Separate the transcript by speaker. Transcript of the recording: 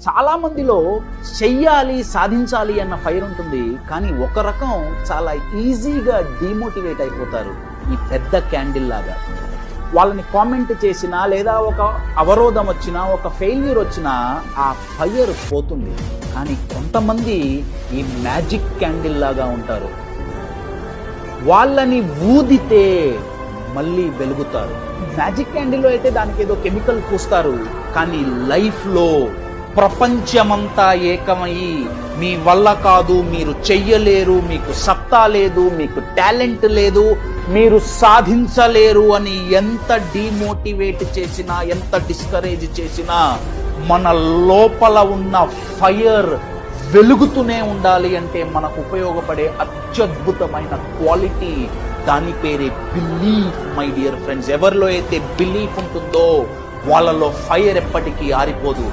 Speaker 1: చాలా మందిలో చెయ్యాలి, సాధించాలి అన్న ఫైర్ ఉంటుంది, కానీ ఒక రకం చాలా ఈజీగా డిమోటివేట్ అయిపోతారు. ఈ పెద్ద క్యాండిల్ లాగా వాళ్ళని కామెంట్ చేసినా, లేదా ఒక అవరోధం వచ్చినా, ఒక ఫెయిల్యూర్ వచ్చినా ఆ ఫైర్ పోతుంది. కానీ కొంతమంది ఈ మ్యాజిక్ క్యాండిల్ లాగా ఉంటారు. వాళ్ళని ఊదితే మళ్ళీ వెలుగుతారు. మ్యాజిక్ క్యాండిల్లో అయితే దానికి ఏదో కెమికల్ పూస్తారు, కానీ లైఫ్లో ప్రపంచమంతా ఏకమయ్యి మీ వల్ల కాదు, మీరు చెయ్యలేరు, మీకు సత్తా లేదు, మీకు టాలెంట్ లేదు, మీరు సాధించలేరు అని ఎంత డిమోటివేట్ చేసినా, ఎంత డిస్కరేజ్ చేసినా, మన లోపల ఉన్న ఫైర్ వెలుగుతూనే ఉండాలి. అంటే మనకు ఉపయోగపడే అత్యద్భుతమైన క్వాలిటీ, దాని పేరే బిలీఫ్. మై డియర్ ఫ్రెండ్స్, ఎవరిలో అయితే బిలీఫ్ ఉంటుందో వాళ్ళలో ఫైర్ ఎప్పటికీ ఆరిపోదు.